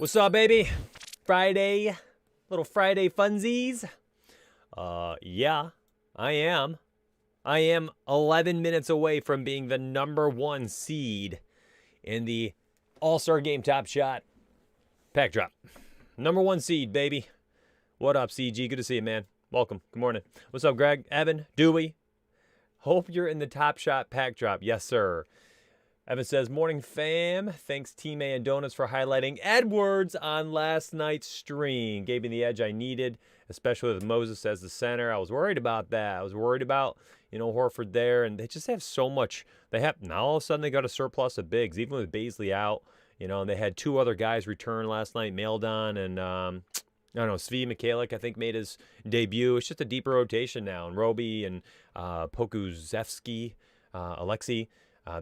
What's up, baby? Friday, little Friday funsies. Yeah, I am. I am 11 minutes away from being the #1 seed in the All-Star Game Top Shot pack drop. #1 seed, baby. What up, CG? Good to see you, man. Welcome. Good morning. What's up, Greg? Evan? Dewey? Hope you're in the Top Shot pack drop. Yes, sir. Evan says, morning, fam. Thanks, Team A and Donuts, for highlighting Edwards on last night's stream. Gave me the edge I needed, especially with Moses as the center. I was worried about that. I was worried about, Horford there. And they just have so much. Now all of a sudden they got a surplus of bigs, even with Baisley out. And they had two other guys return last night, Maildon and, Svi Mikhailic, I think, made his debut. It's just a deeper rotation now. And Roby and Pokusevsky, Alexei.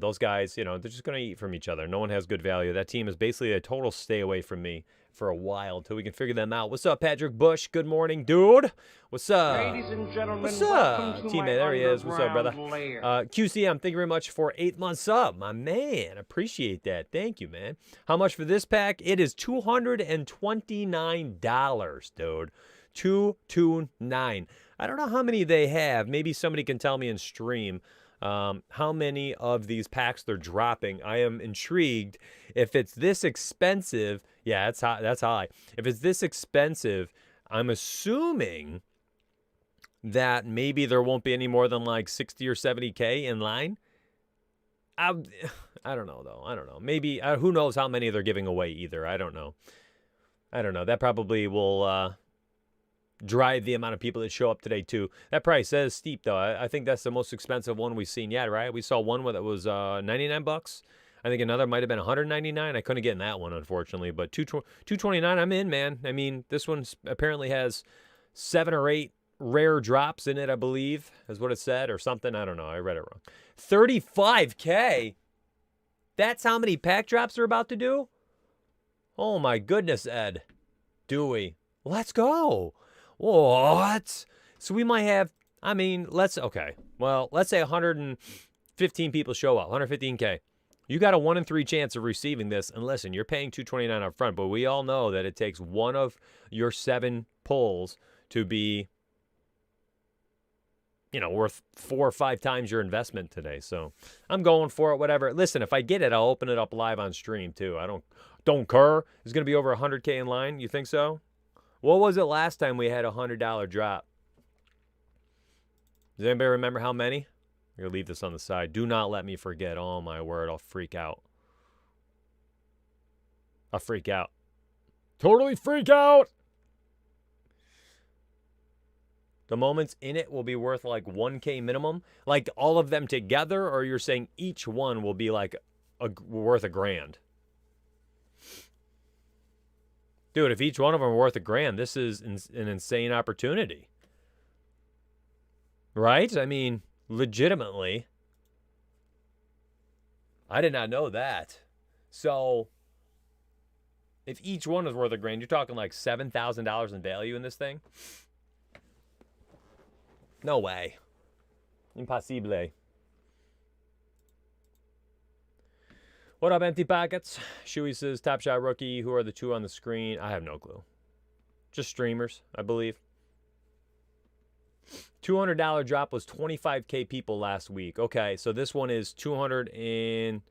Those guys, they're just going to eat from each other. No one has good value. That team is basically a total stay away from me for a while until we can figure them out. What's up, Patrick Bush? Good morning, dude. What's up? Ladies and gentlemen, what's up? Teammate, there he is. What's up, brother? Lair. QCM, thank you very much for 8 months up. My man, appreciate that. Thank you, man. How much for this pack? It is $229, dude. $229. I don't know how many they have. Maybe somebody can tell me in stream. How many of these packs they're dropping. I am intrigued. If it's this expensive, yeah, that's high. If it's this expensive, I'm assuming that maybe there won't be any more than like 60 or 70K in line. I don't know, though. I don't know. Maybe, who knows how many they're giving away either. I don't know. That probably will drive the amount of people that show up today too. That price is steep though. I think that's the most expensive one we've seen yet, right? We saw one that was 99 bucks. I think another might have been 199. I couldn't get in that one, unfortunately, but 229, I'm in, man. I mean, this one apparently has 7 or 8 rare drops in it, I believe, is what it said, or something. I don't know. I read it wrong. 35K. That's how many pack drops they're about to do? Oh my goodness, Ed. Dewey. Let's go. What? So we might have, let's say 115 people show up, 115K. You got a 1 in 3 chance of receiving this. And listen, you're paying $229 up front, but we all know that it takes one of your 7 pulls to be, worth 4 or 5 times your investment today. So I'm going for it, whatever. Listen, if I get it, I'll open it up live on stream too. I don't care. It's going to be over 100K in line. You think so? What was it last time we had a $100 drop? Does anybody remember how many? I'm going to leave this on the side. Do not let me forget. Oh, my word. I'll freak out. I'll freak out. Totally freak out! The moments in it will be worth like 1K minimum? Like all of them together? Or you're saying each one will be like worth $1,000? Dude, if each one of them are worth $1,000, this is an insane opportunity. Right? I mean, legitimately. I did not know that. So, if each one is worth $1,000, you're talking like $7,000 in value in this thing? No way. Impossible. What up, Empty Pockets? Shuey says, Top Shot Rookie. Who are the two on the screen? I have no clue. Just streamers, I believe. $200 drop was 25K people last week. Okay, so this one is $229.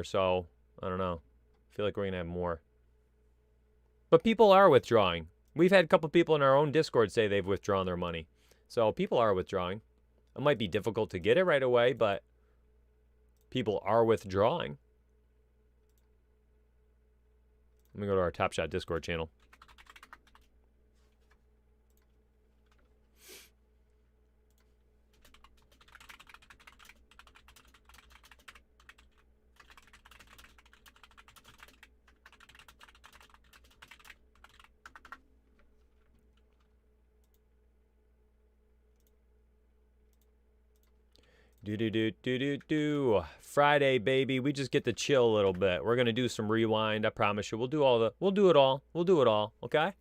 So, I don't know. I feel like we're going to have more. But people are withdrawing. We've had a couple people in our own Discord say they've withdrawn their money. So, people are withdrawing. It might be difficult to get it right away, but people are withdrawing. Let me go to our Top Shot Discord channel. Friday, baby. We just get to chill a little bit. We're gonna do some rewind. I promise you. We'll do it all. Okay?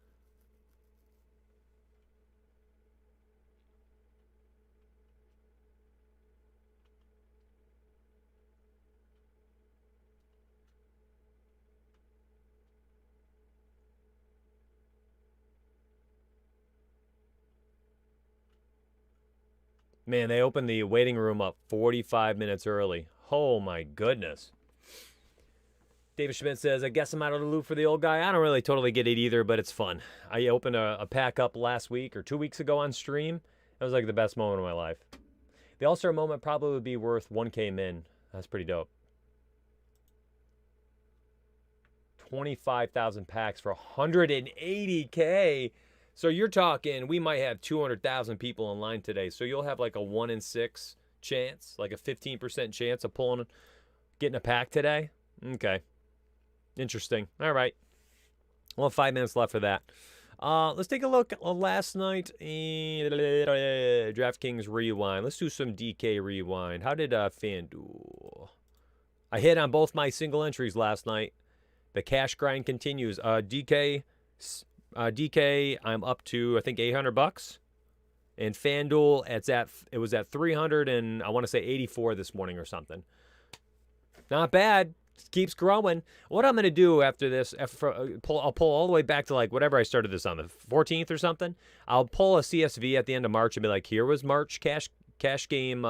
Man, they opened the waiting room up 45 minutes early. Oh, my goodness. David Schmidt says, I guess I'm out of the loop for the old guy. I don't really totally get it either, but it's fun. I opened a pack up last week or 2 weeks ago on stream. That was like the best moment of my life. The All-Star moment probably would be worth 1K min. That's pretty dope. 25,000 packs for 180K. So you're talking, we might have 200,000 people in line today. So you'll have like a 1 in 6 chance, like a 15% chance of getting a pack today. Okay. Interesting. All right. We'll have 5 minutes left for that. Let's take a look at last night. DraftKings Rewind. Let's do some DK Rewind. How did FanDuel? I hit on both my single entries last night. The cash grind continues. DK, I'm up to, I think, $800. And FanDuel, it was at 300 and I want to say 84 this morning or something. Not bad. Keeps growing. What I'm going to do after this, I'll pull all the way back to like whatever I started this on, the 14th or something. I'll pull a CSV at the end of March and be like, here was March cash game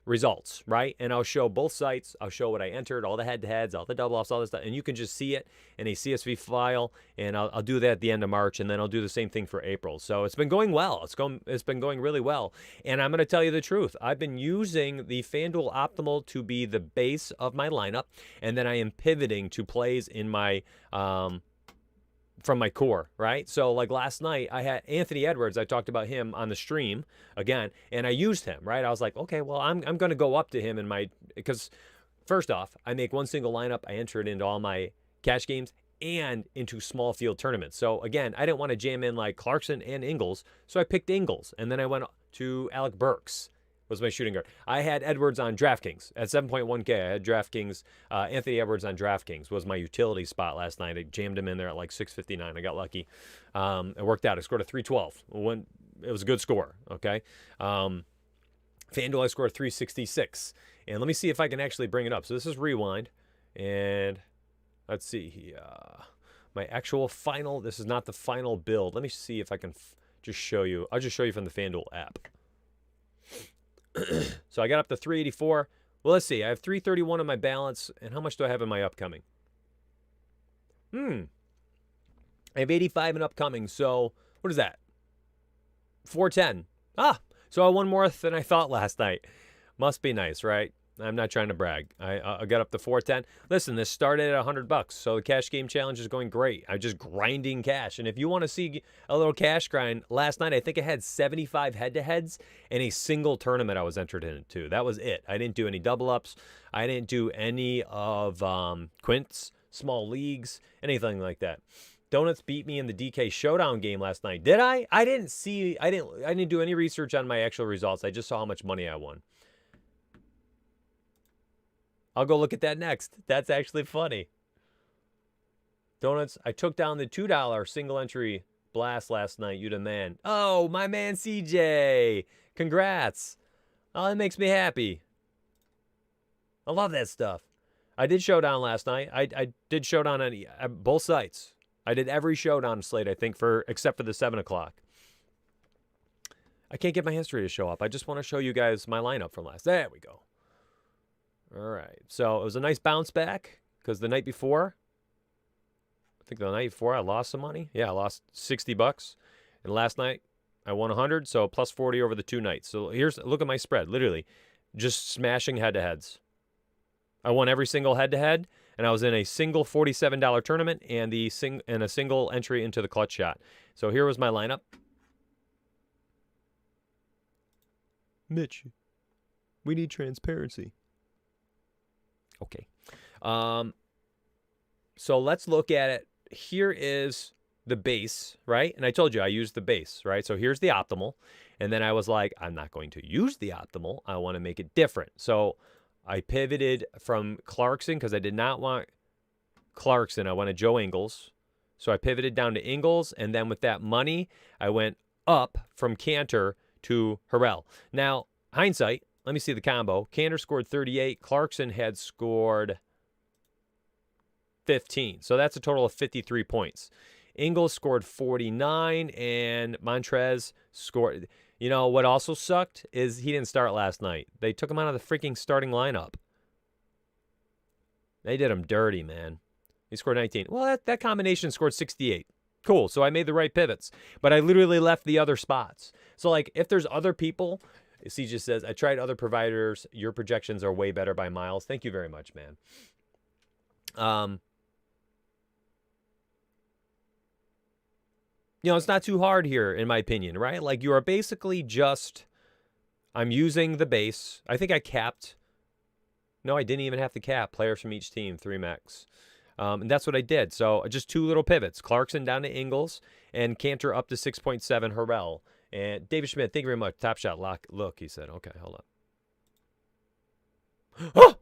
results, right? And I'll show both sites. I'll show what I entered, all the head-to-heads, all the double-offs, all this stuff. And you can just see it in a CSV file. And I'll do that at the end of March. And then I'll do the same thing for April. So it's been going well. It's been going really well. And I'm going to tell you the truth. I've been using the FanDuel Optimal to be the base of my lineup. And then I am pivoting to plays in my from my core, right? So like last night, I had Anthony Edwards. I talked about him on the stream again, and I used him, right? I was like, okay, well, I'm going to go up to him because first off, I make one single lineup. I enter it into all my cash games and into small field tournaments. So again, I didn't want to jam in like Clarkson and Ingles, so I picked Ingles, and then I went to Alec Burks. Was my shooting guard. I had Edwards on DraftKings at 7.1K. I had DraftKings, Anthony Edwards on DraftKings was my utility spot last night. I jammed him in there at like 659. I got lucky. It worked out. I scored a 312. It was a good score, okay? FanDuel, I scored 366. And let me see if I can actually bring it up. So this is Rewind. And let's see here. My actual final, this is not the final build. Let me see if I can just show you. I'll just show you from the FanDuel app. So I got up to 384. Well, let's see. I have 331 in my balance. And how much do I have in my upcoming? I have 85 in upcoming. So what is that? 410. So I won more than I thought last night. Must be nice, right? I'm not trying to brag. I got up to 410. Listen, this started at $100, so the cash game challenge is going great. I'm just grinding cash. And if you want to see a little cash grind, last night I think I had 75 head-to-heads and a single tournament I was entered into. That was it. I didn't do any double-ups. I didn't do any of quints, small leagues, anything like that. Donuts beat me in the DK Showdown game last night. Did I? I didn't do any research on my actual results. I just saw how much money I won. I'll go look at that next. That's actually funny. Donuts, I took down the $2 single entry blast last night. You the man. Oh, my man CJ. Congrats. Oh, that makes me happy. I love that stuff. I did Showdown last night. I did Showdown on both sites. I did every Showdown slate, I think, except for the 7 o'clock. I can't get my history to show up. I just want to show you guys my lineup from last. There we go. All right, so it was a nice bounce back because the night before, I lost some money. Yeah, I lost $60. And last night, I won 100, so plus 40 over the 2 nights. So look at my spread, literally just smashing head-to-heads. I won every single head-to-head, and I was in a single $47 tournament and a single entry into the clutch shot. So here was my lineup. Mitch, we need transparency. Okay. So let's look at it. Here is the base, right? And I told you I used the base, right? So here's the optimal. And then I was like, I'm not going to use the optimal. I want to make it different. So I pivoted from Clarkson because I did not want Clarkson. I wanted Joe Ingles. So I pivoted down to Ingles. And then with that money, I went up from Cantor to Harrell. Now, hindsight, let me see the combo. Cantor scored 38. Clarkson had scored 15. So that's a total of 53 points. Ingles scored 49, and Montrez scored. You know what also sucked is he didn't start last night. They took him out of the freaking starting lineup. They did him dirty, man. He scored 19. Well, that combination scored 68. Cool, so I made the right pivots. But I literally left the other spots. So, like, if there's other people, C just says, I tried other providers. Your projections are way better by miles. Thank you very much, man. You know, it's not too hard here, in my opinion, right? Like, you are basically just, I'm using the base. I think I capped. No, I didn't even have to cap players from each team, 3 max. And that's what I did. So just 2 little pivots. Clarkson down to Ingles and Cantor up to 6.7 Harrell. And David Schmidt, thank you very much. Top shot. Look, he said. Okay, hold up. Oh!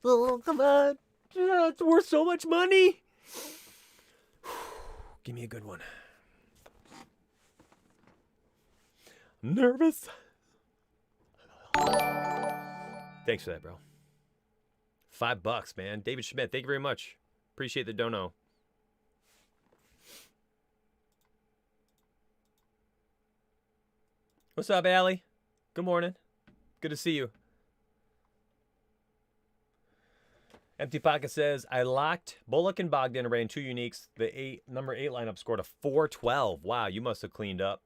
Oh, come on. It's worth so much money. Give me a good one. I'm nervous. Thanks for that, bro. $5, man. David Schmidt, thank you very much. Appreciate the dono. What's up, Allie? Good morning. Good to see you. Empty Pocket says, I locked Bullock and Bogdan and ran 2 uniques. The number 8 lineup scored a 412. Wow, you must have cleaned up.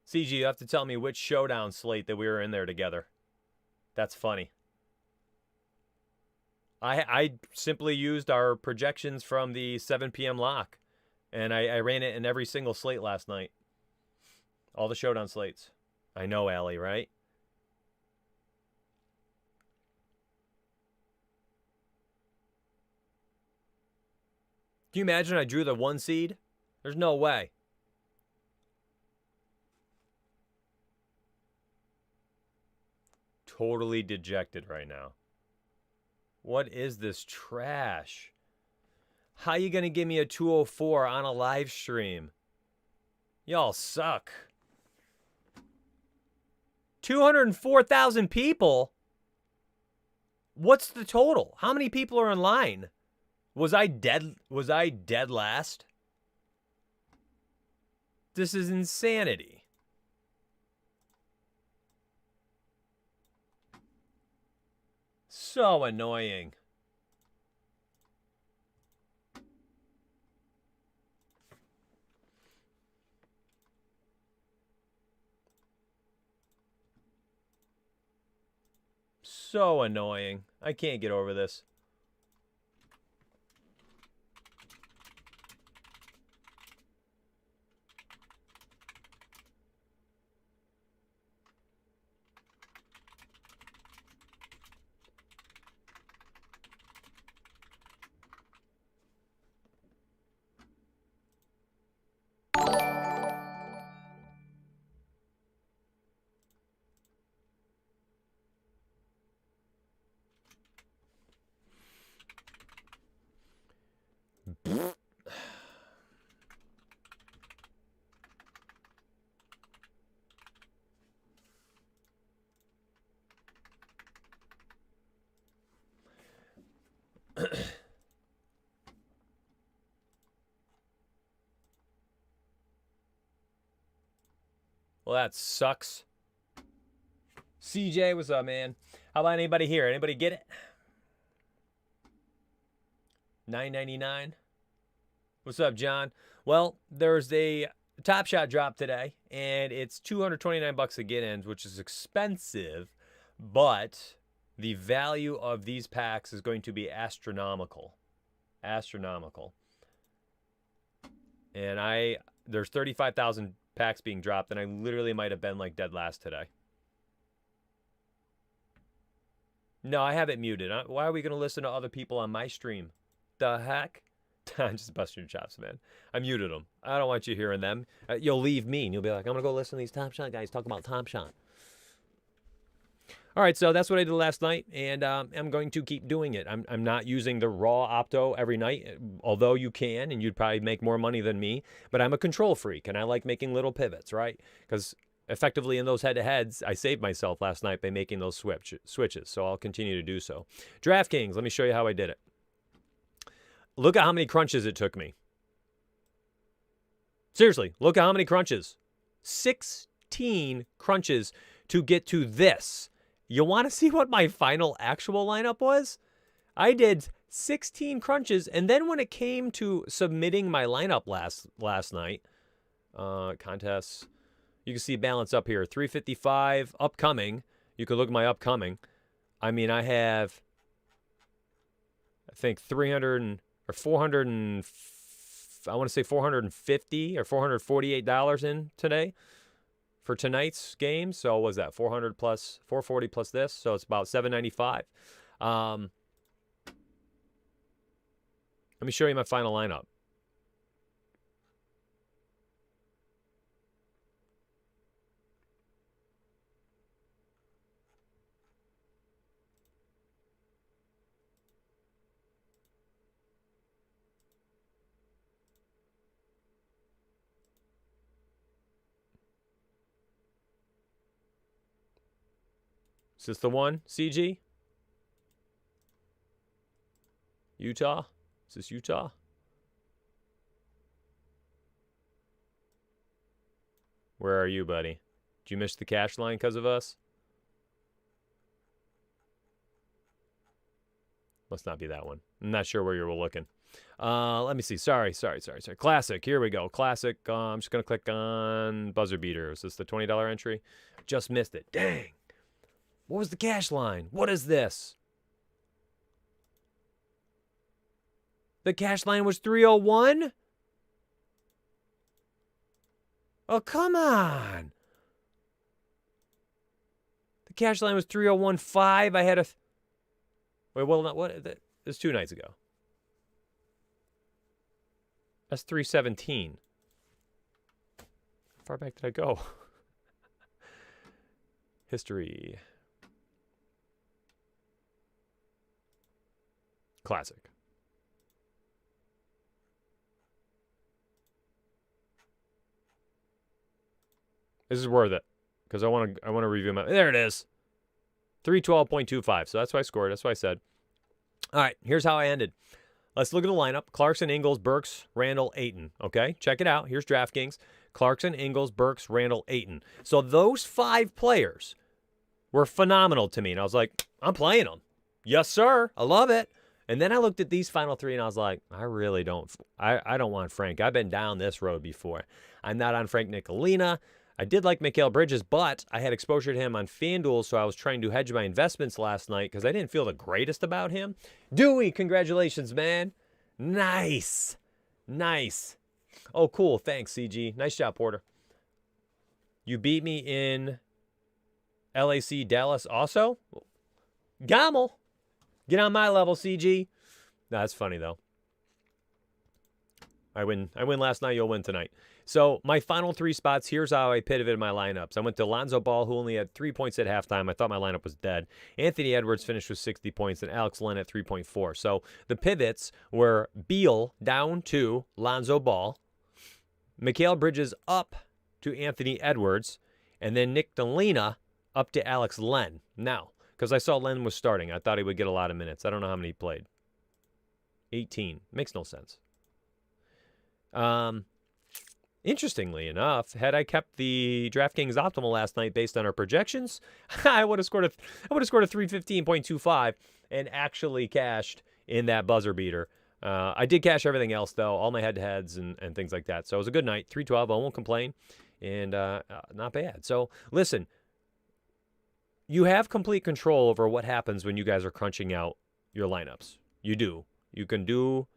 CG, you have to tell me which showdown slate that we were in there together. That's funny. I simply used our projections from the 7 p.m. lock. And I ran it in every single slate last night. All the showdown slates. I know, Allie, right? Can you imagine I drew the 1 seed? There's no way. Totally dejected right now. What is this trash? How you going to give me a 204 on a live stream? Y'all suck. 204,000 people? What's the total? How many people are in line? Was I dead? Was I dead last? This is insanity. So annoying. So annoying. I can't get over this. Well, that sucks. CJ, what's up, man? How about anybody here? Anybody get it? $9.99. What's up, John? Well, there's a Top Shot drop today, and it's $229 to get in, which is expensive, but the value of these packs is going to be astronomical. Astronomical. And there's 35,000 packs being dropped, and I literally might have been like dead last today. No, I have it muted. Why are we going to listen to other people on my stream? The heck? I'm just busting your chops, man. I muted them. I don't want you hearing them. You'll leave me, and you'll be like, I'm going to go listen to these Top Shot guys talk about Top Shot. All right, so that's what I did last night, and I'm going to keep doing it. I'm not using the raw opto every night, although you can, and you'd probably make more money than me. But I'm a control freak, and I like making little pivots, right? Because effectively in those head-to-heads, I saved myself last night by making those switches, so I'll continue to do so. DraftKings, let me show you how I did it. look at how many crunches it took me. Seriously, look at how many crunches. 16 crunches to get to this. You want to see what my final actual lineup was? I did 16 crunches, and then when it came to submitting my lineup last night, contests, you can see balance up here, 355 upcoming. You could look at my upcoming. I mean, I have, I think 300 or 400 and I want to say $450 or $448 in today for tonight's game. So what was that 400 plus 440 plus this? So it's about $795. Let me show you my final lineup. Is this the one, CG? Utah? Is this Utah? Where are you, buddy? Did you miss the cash line because of us? Must not be that one. I'm not sure where you were looking. Let me see. Sorry. Classic. Here we go. Classic. I'm just going to click on buzzer beater. Is this the $20 entry? Just missed it. Dang. What was the cash line? What is this? The cash line was 301? Oh, come on. The cash line was 301.5. I had a... Wait, well, not what? It was 2 nights ago. That's 317. How far back did I go? History. Classic. This is worth it because I want to review my. There it is, 312.25. So that's why I scored. That's why I said. All right, here's how I ended. Let's look at the lineup: Clarkson, Ingles, Burks, Randall, Ayton. Okay, check it out. Here's DraftKings: Clarkson, Ingles, Burks, Randall, Ayton. So those 5 players were phenomenal to me, and I was like, I'm playing them. Yes, sir. I love it. And then I looked at these final 3, and I was like, I really don't. I don't want Frank. I've been down this road before. I'm not on Frank Nicolina. I did like Mikal Bridges, but I had exposure to him on FanDuel, so I was trying to hedge my investments last night because I didn't feel the greatest about him. Dewey, congratulations, man. Nice. Nice. Oh, cool. Thanks, CG. Nice job, Porter. You beat me in LAC Dallas also? Gommel. Get on my level, CG. No, that's funny, though. I win last night, you'll win tonight. So my final 3 spots, here's how I pivoted my lineups. I went to Lonzo Ball, who only had 3 points at halftime. I thought my lineup was dead. Anthony Edwards finished with 60 points, and Alex Len at 3.4. So the pivots were Beal down to Lonzo Ball, Mikal Bridges up to Anthony Edwards, and then Nick Delina up to Alex Len. Now, because I saw Len was starting, I thought he would get a lot of minutes. I don't know how many he played. 18. Makes no sense. Interestingly enough, had I kept the DraftKings optimal last night based on our projections, I would have scored a 315.25 and actually cashed in that buzzer beater. I did cash everything else though, all my head-to-heads and things like that. So it was a good night, 312. I won't complain, and not bad. So listen, you have complete control over what happens when you guys are crunching out your lineups. You do. You can do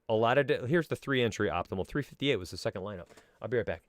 a lot of... Here's the 3-entry optimal. 358 was the second lineup. I'll be right back.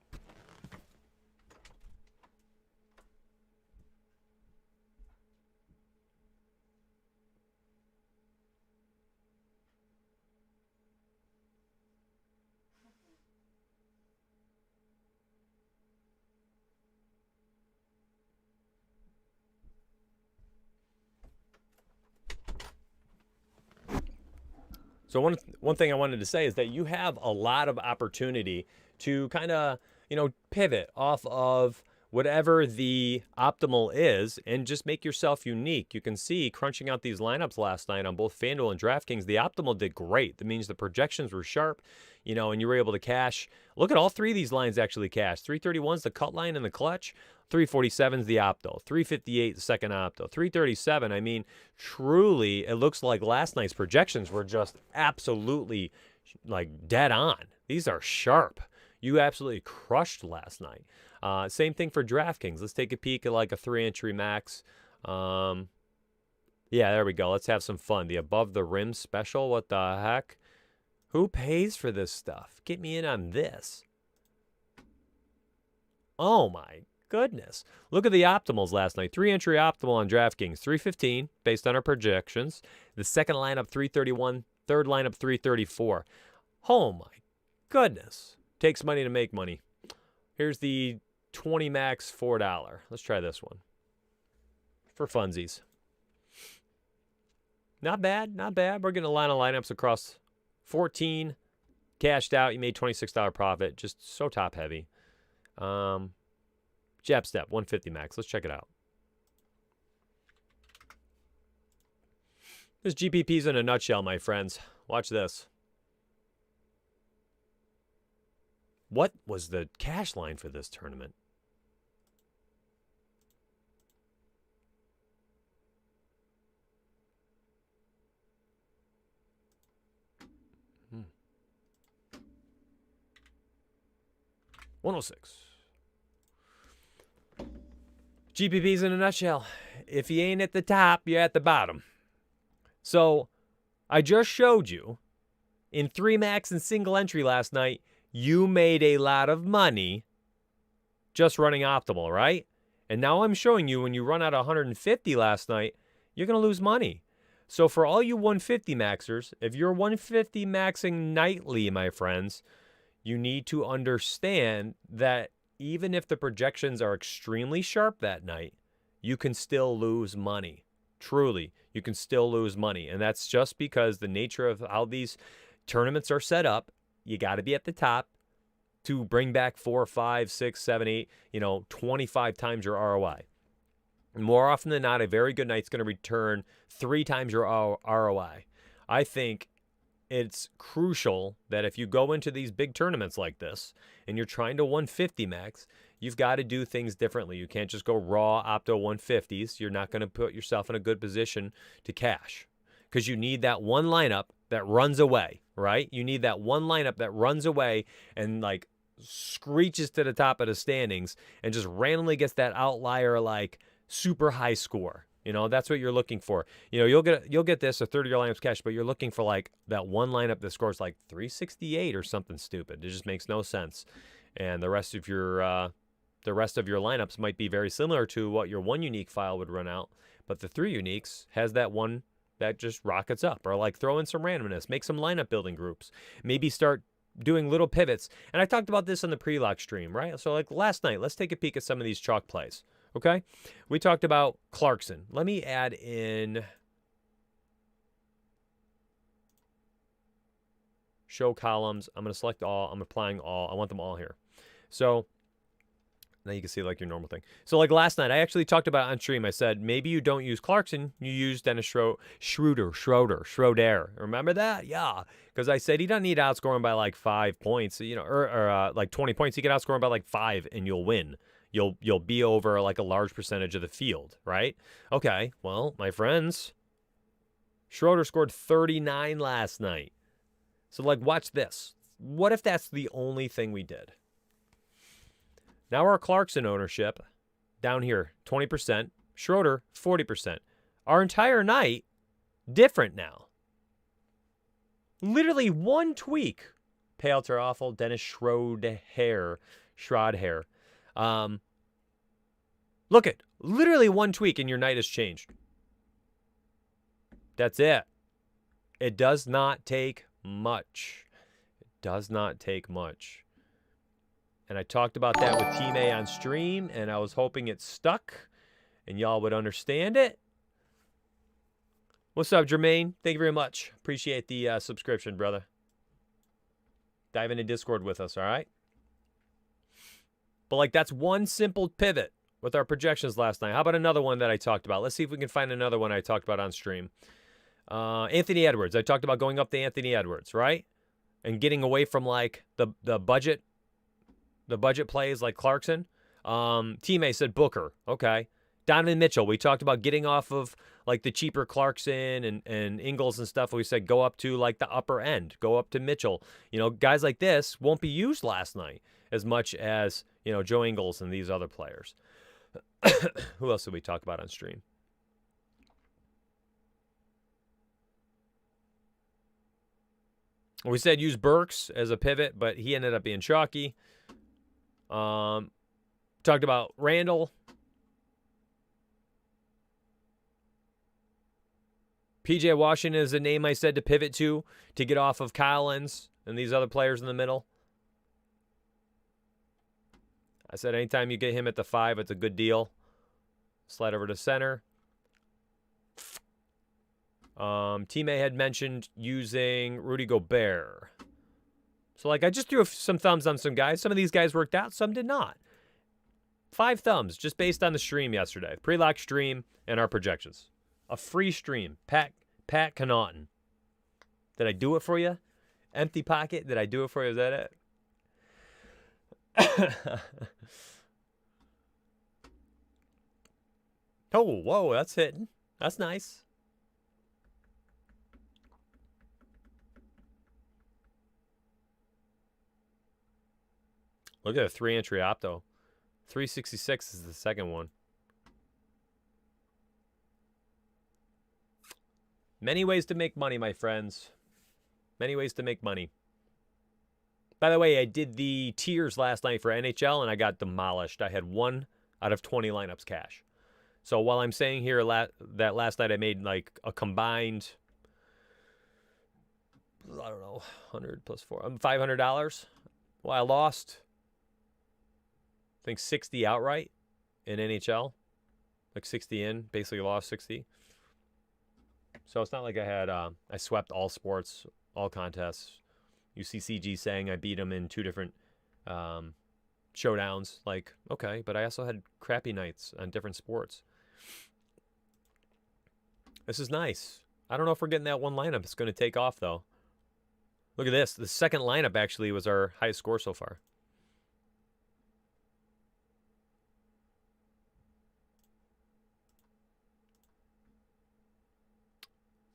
So one thing I wanted to say is that you have a lot of opportunity to kind of, pivot off of whatever the optimal is and just make yourself unique. You can see crunching out these lineups last night on both FanDuel and DraftKings, the optimal did great. That means the projections were sharp, you know, and you were able to cash. Look at all three of these lines actually cash. 331's the cut line in the clutch. 347's the opto. 358 the second opto. 337, I mean, truly, it looks like last night's projections were just absolutely like dead on. These are sharp. You absolutely crushed last night. Same thing for DraftKings. Let's take a peek at like a 3-entry max. Yeah, there we go. Let's have some fun. The above the rim special. What the heck? Who pays for this stuff? Get me in on this. Oh my goodness. Look at the optimals last night. 3-entry optimal on DraftKings. 315 based on our projections. The second lineup 331. Third lineup 334. Oh my goodness. Takes money to make money. Here's the 20 max $4. Let's try this one. For funsies. Not bad, not bad. We're getting a line of lineups across 14. Cashed out. You made $26 profit. Just so top heavy. Jab step, 150 max. Let's check it out. This GPP's in a nutshell, my friends. Watch this. What was the cash line for this tournament? Hmm. 106. GPP's in a nutshell. If you ain't at the top, you're at the bottom. So, I just showed you in 3 max and single entry last night, you made a lot of money just running optimal, right? And now I'm showing you when you run out 150 last night, you're going to lose money. So for all you 150 maxers, if you're 150 maxing nightly, my friends, you need to understand that even if the projections are extremely sharp that night, you can still lose money. Truly, you can still lose money. And that's just because the nature of how these tournaments are set up. You got to be at the top to bring back 4, 5, 6, 7, 8, 25 times your ROI. More often than not, a very good night's going to return 3 times your ROI. I think it's crucial that if you go into these big tournaments like this and you're trying to 150 max, you've got to do things differently. You can't just go raw opto 150s. You're not going to put yourself in a good position to cash because you need that one lineup that runs away, right? You need that one lineup that runs away and like screeches to the top of the standings and just randomly gets that outlier like super high score. That's what you're looking for. You'll get this, a 30-year lineups cash, but you're looking for like that one lineup that scores like 368 or something stupid. It just makes no sense. And the rest of your lineups might be very similar to what your one unique file would run out, but the 3 uniques has that one that just rockets up. Or like throw in some randomness, make some lineup building groups, maybe start doing little pivots. And I talked about this on the pre-lock stream, right? So like last night, let's take a peek at some of these chalk plays, okay? We talked about Clarkson. Let me add in show columns. I'm going to select all. I'm applying all. I want them all here. So now you can see like your normal thing. So like last night, I actually talked about on stream. I said, maybe you don't use Clarkson. You use Dennis Schroeder. Remember that? Yeah. Because I said he doesn't need outscoring by like 5 points, or like 20 points. He can outscore him by like 5 and you'll win. You'll be over like a large percentage of the field, right? Okay. Well, my friends, Schroeder scored 39 last night. So like, watch this. What if that's the only thing we did? Now our Clarkson ownership, down here, 20%. Schroeder, 40%. Our entire night, different now. Literally one tweak. Payouts are awful. Dennis Schroeder. Look at, literally one tweak and your night has changed. That's it. It does not take much. It does not take much. And I talked about that with Team A on stream, and I was hoping it stuck, and y'all would understand it. What's up, Jermaine? Thank you very much. Appreciate the subscription, brother. Dive into Discord with us, all right? But, like, that's one simple pivot with our projections last night. How about another one that I talked about? Let's see if we can find another one I talked about on stream. Anthony Edwards. I talked about going up to Anthony Edwards, right? And getting away from, like, the budget plays like Clarkson. Teammate said Booker. Okay. Donovan Mitchell. We talked about getting off of, like, the cheaper Clarkson and Ingles and stuff. We said go up to, like, the upper end. Go up to Mitchell. You know, guys like this won't be used last night as much as, you know, Joe Ingles and these other players. Who else did we talk about on stream? We said use Burks as a pivot, but he ended up being chalky. Talked about Randall. PJ Washington is a name I said to pivot to get off of Collins and these other players in the middle. I said anytime you get him at the 5, it's a good deal. Slide over to center. Teammate had mentioned using Rudy Gobert. So, like, I just threw some thumbs on some guys. Some of these guys worked out, some did not. 5 thumbs just based on the stream yesterday. Pre-lock stream and our projections. A free stream. Pat Connaughton. Did I do it for you? Empty pocket. Did I do it for you? Is that it? Oh, whoa, that's hitting. That's nice. Look at a 3-entry opto. 366 is the second one. Many ways to make money, my friends. Many ways to make money. By the way, I did the tiers last night for NHL, and I got demolished. I had 1 out of 20 lineups cash. So while I'm saying here that last night I made like a combined, I don't know, 100 plus 4, $500. Well, I lost, I think, 60 outright in NHL. Like 60 in, basically lost 60. So it's not like I had, I swept all sports, all contests. You see CG saying I beat him in 2 different showdowns. Like, okay, but I also had crappy nights on different sports. This is nice. I don't know if we're getting that one lineup. It's going to take off, though. Look at this. The second lineup actually was our highest score so far.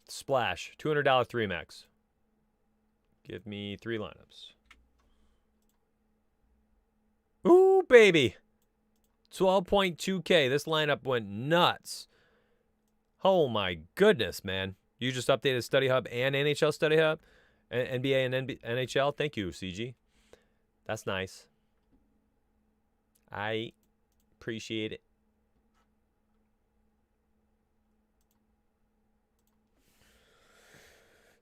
Splash. $200 3 max. Give me 3 lineups. Ooh, baby. 12.2K. This lineup went nuts. Oh, my goodness, man. You just updated Study Hub and NHL Study Hub? NBA and NHL? Thank you, CG. That's nice. I appreciate it.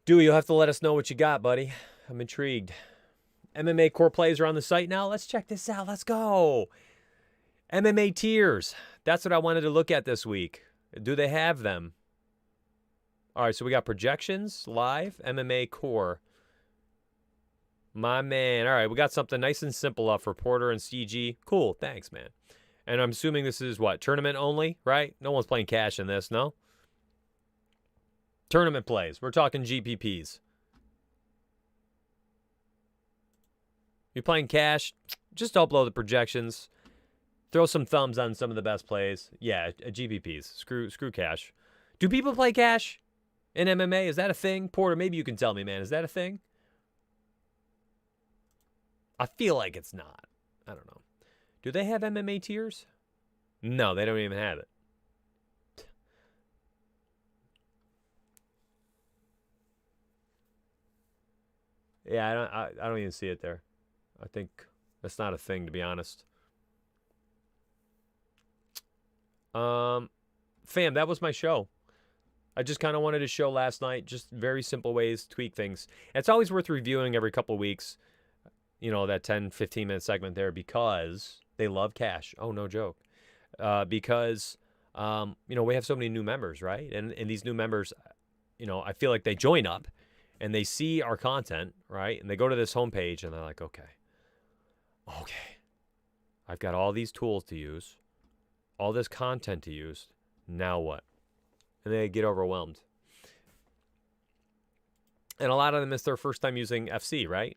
Dewey, you'll have to let us know what you got, buddy. I'm intrigued. MMA core plays are on the site now. Let's check this out. Let's go. MMA tiers. That's what I wanted to look at this week. Do they have them? All right, so we got projections, live, MMA core. My man. All right, we got something nice and simple up for Porter and CG. Cool, thanks, man. And I'm assuming this is what? Tournament only, right? No one's playing cash in this, no? Tournament plays. We're talking GPPs. You're playing cash, just upload the projections. Throw some thumbs on some of the best plays. Yeah, GPPs. Screw cash. Do people play cash in MMA? Is that a thing? Porter, maybe you can tell me, man. Is that a thing? I feel like it's not. I don't know. Do they have MMA tiers? No, they don't even have it. Yeah, I don't even see it there. I think that's not a thing, to be honest. Fam, that was my show. I just kind of wanted to show last night just very simple ways to tweak things. It's always worth reviewing every couple of weeks, you know, that 10, 15-minute segment there, because they love cash. Oh, no joke. Because, you know, we have so many new members, right? And these new members, you know, I feel like they join up and they see our content, right? And they go to this homepage and they're like, okay, I've got all these tools to use, all this content to use. Now what? And they get overwhelmed. And a lot of them, it's their first time using FC, right?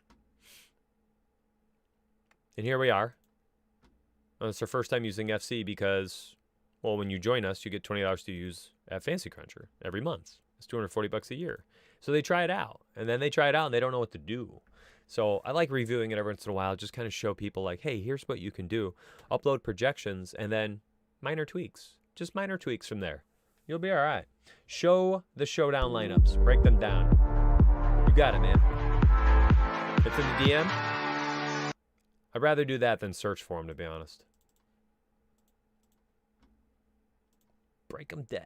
And here we are. It's their first time using FC because, well, when you join us, you get $20 to use at Fancy Cruncher every month. It's $240 a year. So they try it out, and then they try it out, and they don't know what to do. So I like reviewing it every once in a while, just kind of show people like, hey, here's what you can do. Upload projections, and then minor tweaks. Just minor tweaks from there. You'll be all right. Show the showdown lineups. Break them down. You got it, man. It's in the DM. I'd rather do that than search for them, to be honest. Break them down.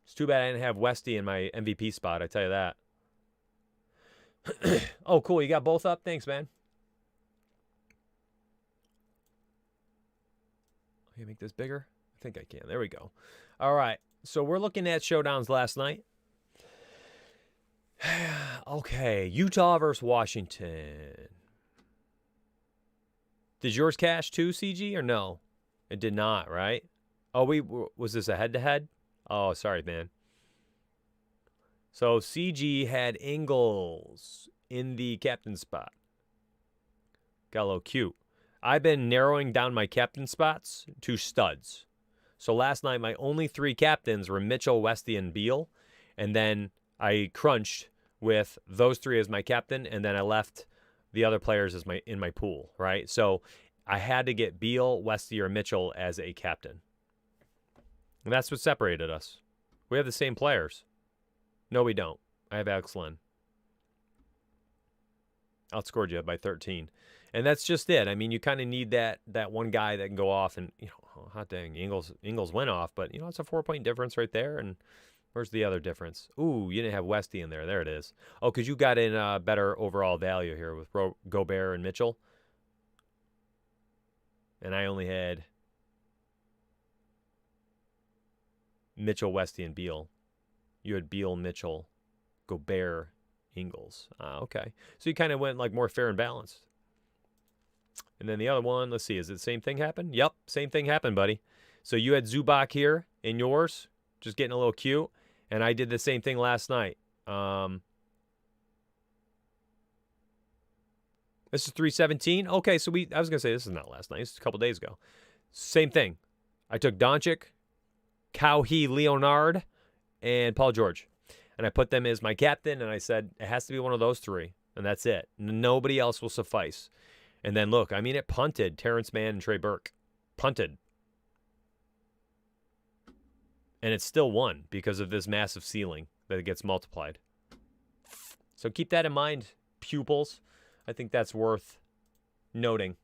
It's too bad I didn't have Westy in my MVP spot, I tell you that. Oh, cool. You got both up? Thanks, man. Can you make this bigger? I think I can. There we go. All right. So we're looking at showdowns last night. Okay. Utah versus Washington. Did yours cash too, CG, or no? It did not, right? Oh, was this a head-to-head? Oh, sorry, man. So CG had Ingles in the captain spot. Got a little cute. I've been narrowing down my captain spots to studs. So last night, my only 3 captains were Mitchell, Westy, and Beal. And then I crunched with those 3 as my captain, and then I left the other players as in my pool, right? So I had to get Beal, Westy, or Mitchell as a captain. And that's what separated us. We have the same players. No, we don't. I have Alex Len. Outscored you by 13. And that's just it. I mean, you kind of need that one guy that can go off and, you know, hot dang, Ingles went off, but, you know, it's a 4-point difference right there. And where's the other difference? Ooh, you didn't have Westy in there. There it is. Oh, because you got in better overall value here with Gobert and Mitchell. And I only had Mitchell, Westy, and Beal. You had Beal, Mitchell, Gobert, Ingles. Okay. So you kind of went like more fair and balanced. And then the other one, let's see, is it the same thing happen? Yep, same thing happened, buddy. So you had Zubac here in yours, just getting a little cute. And I did the same thing last night. This is 317. Okay, so I was going to say this is not last night. This is a couple days ago. Same thing. I took Doncic, Cowhee Leonard, and Paul George. And I put them as my captain, and I said, it has to be one of those 3. And that's it. Nobody else will suffice. And then look, I mean, it punted Terrence Mann and Trey Burke. Punted. And it still won because of this massive ceiling that it gets multiplied. So keep that in mind, pupils. I think that's worth noting.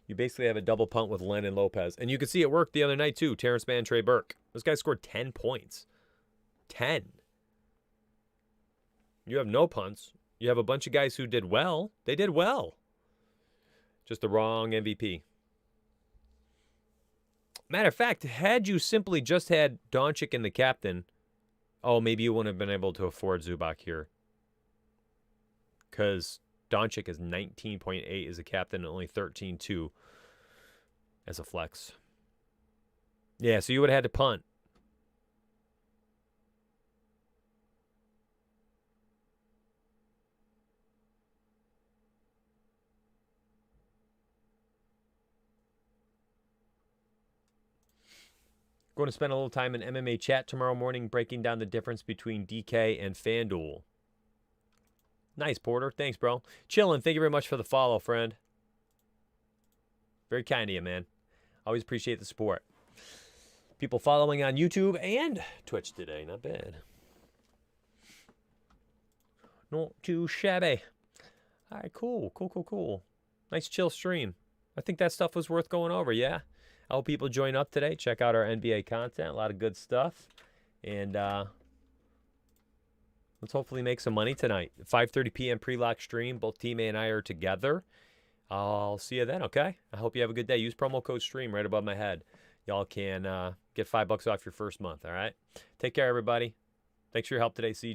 You basically have a double punt with Len and Lopez. And you could see it worked the other night, too. Terrence Mann, Trey Burke. This guy scored 10 points. 10. You have no punts. You have a bunch of guys who did well. They did well. Just the wrong MVP. Matter of fact, had you simply just had Doncic and the captain, oh, maybe you wouldn't have been able to afford Zubac here. Because Doncic is 19.8 as a captain and only 13.2 as a flex. Yeah, so you would have had to punt. Going to spend a little time in MMA chat tomorrow morning breaking down the difference between DK and FanDuel. Nice, Porter. Thanks, bro. Chillin'. Thank you very much for the follow, friend. Very kind of you, man. Always appreciate the support. People following on YouTube and Twitch today. Not bad. Not too shabby. All right, cool. Cool. Nice chill stream. I think that stuff was worth going over, yeah? I hope people join up today. Check out our NBA content. A lot of good stuff. And let's hopefully make some money tonight. 5:30 p.m. pre-lock stream. Both Team A and I are together. I'll see you then, okay? I hope you have a good day. Use promo code STREAM right above my head. Y'all can get $5 off your first month, all right? Take care, everybody. Thanks for your help today, CG.